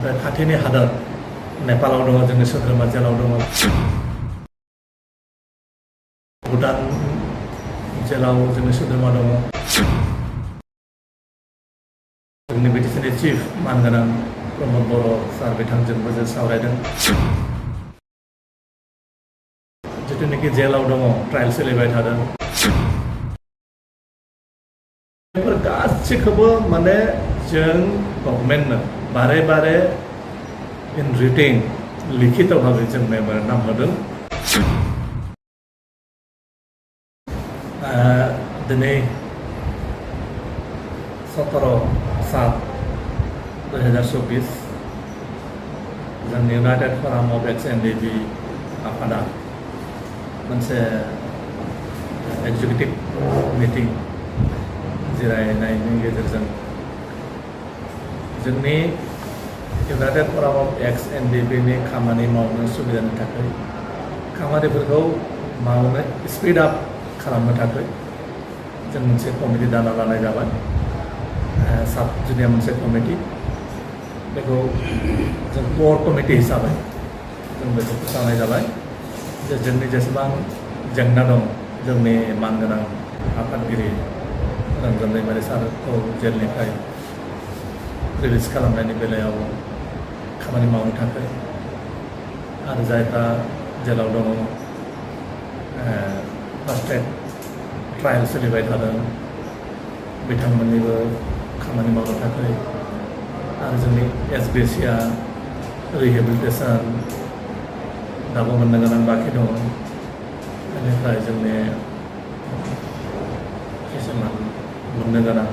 खाथिनि हादर नेपालाव दङ, जोंनि सोद्रोमा जेलाव दङ, भुटान जेलाव जोंनि सोद्रोमा दङ, जोंनि बिटिसिनि चिफ मानगोनां प्रमद बर' सार बिथांजोंबो जों सावरायदों। जिथुनिखि जेलाव दङ, ट्रायल सोलिबाय थादों, बेफोर गासैखौबो माने जों गभर्नमेन्टनो बारे बारे इन रिटिन लिखित भावे जों मेमोरेन्डाम होदों। दिनै 17/7/2024 जोंनि इउनाइटेड फराम अफ एक्स एनडिबि आफादा मोनसे एक्जिकिउटिभ मिटिं जिरायनायनि गेजेरजों जोंनि इउनाइटेड फराम अफ एक्स एनडिबिनि खामानि मावनो सुबिदानि थाखाय खामानिफोरखौ मावनो स्पिड आप खालामनो थाखाय जों मोनसे कमिटि दाना लानाय जाबाय। साब जुनिया मोनसे कमिटि, बेखौ जों कोर कमिटि हिसाबै जों बेखौ फोसावनाय जाबाय। जे जोंनि जेसेबां जेंना दं, जोंनि मानगोनां आफादगिरि रंजन दैमारि सारखौ जेलनिफ्राय रिलिज खालामनायनि बेलायाव खामानि मावनो थाखाय आरो जायफ्रा जेलाव दङ, फार्स्ट ट्रायल सोलिबाय थादों, बिथांमोननिबो खामानि मावनो थाखाय आरो जोंनि एसबिसिआ रिहेबिलिटेसन दाबो मोननो गोनां बाखि दङ। बेनिफ्राय जोंनि किसुमान मोननो गोनां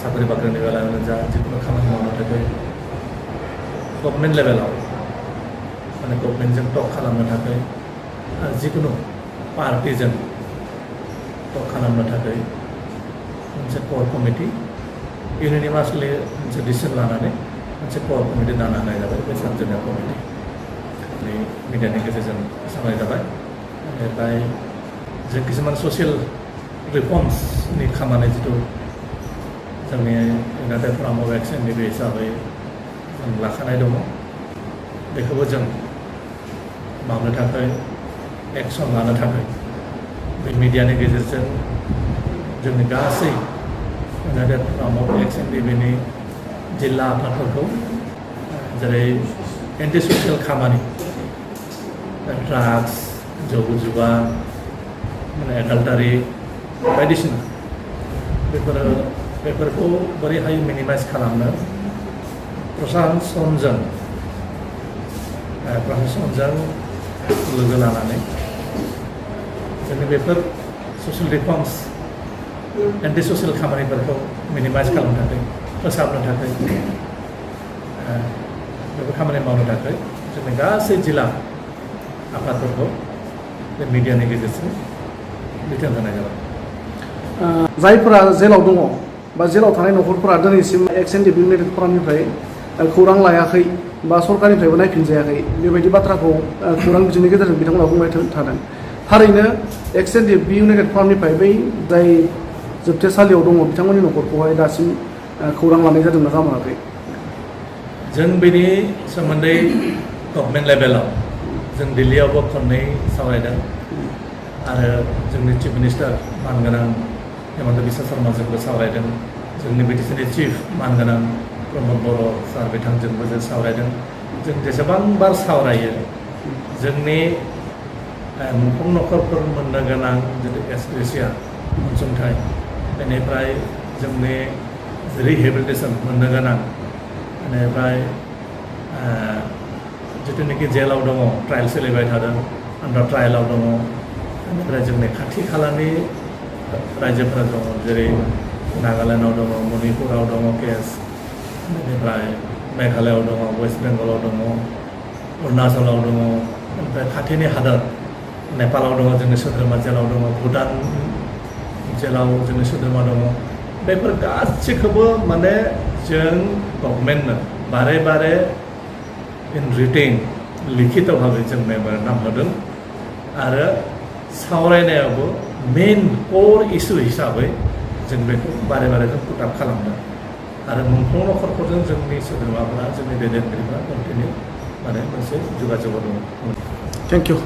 साख्रि बाख्रिनि बेलायावनो जा जिखुनु खामानि मावनो थाखाय गभर्नमेन्ट लेभेलाव माने गभर्नमेन्टजों टक खालामनो थाखाय आरो जिखुनु पार्टिजों टक खालामनो थाखाय मोनसे कोर कमिटि इउनिभार्सलि मोनसे डिसिसन लानानै मोनसे कोर कमिटि दाना होनाय जाबाय। बे साब जुनिया कमिटि मिडियानि गेजेरजों सावरायनाय जाबाय। बेनिफ्राय जों किसुमान ससियेल रिफर्मसनि खामानि जिथु जोंनि इउनाइटेड फराम अफ एक्स एनडिबि हिसाबै जों लाखानाय दङ, बेखौबो जों मावनो थाखाय एक्सन लानो थाखाय बे मिडियानि गेजेरजों जोंनि गासै इउनाइटेड फराम अफ एक्स एनडिबिनि जिल्ला आफादफोरखौ जेरै एन्टि ससियेल खामानि, ड्राग्स, जौ जुवा, माने एडाल्टारि बायदिसिना बेफोरखौ बोरैहाय मिनिमाइज खालामनो प्रशासनजों लोगो लानानै जोंनि बेफोर ससियेल रिफर्मस एन्टि ससियेल खामानिफोरखौ मिनिमाइज खालामनो थाखाय, फोसाबनो थाखाय, बेफोर खामानि मावनो थाखाय जोंनि गासै जिल्ला आफादफोरखौ बे मिडियानि गेजेरजों बिथोन होनाय जाबाय। जायफोरा जेलाव दङ बा जेलाव थानाय नखरफोरा दिनैसिम एक्स एनडिबि इउनाइटेड फरामनिफ्राय खौरां लायाखै बा सरकारनिफ्रायबो नायफिनजायाखै, बेबायदि बाथ्राखौ खौरां बिजोंनि गेजेरजों बिथांमोना बुंबाय थादों। थारैनो एक्स एनडिबि इउनाइटेड फरामनिफ्राय बै जाय जोबथेसालियाव दङ बिथांमोननि नखरखौहाय दासिम खौरां लानाय जादोंना जामाराखै? जों बेनि सोमोन्दै गभर्नमेन्ट लेभेलाव जों दिल्लीयावबो खननै सावरायदों आरो जोंनि चिफ मिनिस्टार मानगोनां हेमन्त बिश्व शर्माजोंबो सावरायदों। जोंनि बिटिसिनि चिफ मानगोनां प्रमद बर' सार बिथांजोंबो जों सावरायदों। जों जेसेबां बार सावरायो, जोंनि मुंख्लं नखरफोर मोननो गोनां जितु एसबिसिआ अनसुंथाइ, बेनिफ्राय जोंनि रिहेबिलिटेसन मोननो गोनां, बेनिफ्राय जिथुनिखि जेलाव दङ, ट्रायल सोलिबाय थादों, आन्डार ट्रायलाव दङ, बेनिफ्राय जोंनि खाथि खालानि रायजोफोरा दङ, जेरै नागालेण्डआव दङ, मणिपुराव दङ केस, बेनिफ्राय मेघालयआव दङ, वेस्ट बेंगलाव दङ, अरुणाचलाव दङ, ओमफ्राय खाथिनि हादर नेपालाव दङ, जोंनि सोद्रोमा जेलाव दङ, भुटान जेलाव जोंनि सोद्रोमा दङ। बेफोर गासैखौबो माने जों गभर्नमेन्टनो बारे बारे इन रिटिन लिखित भावे जों मेमोरेन्डाम होदों आरो सावरायनायावबो मेन कोर इस्यु हिसाबै जों बेखौ बारे बारे जों पुट आप खालामदों। आरो मोनफ्रोम नखरफोरजों जोंनि सोद्रोमाफोरा जोंनि दैदेनगिरिफोरा कन्टिनिउ माने मोनसे जगाजगाव दङ। Thank you.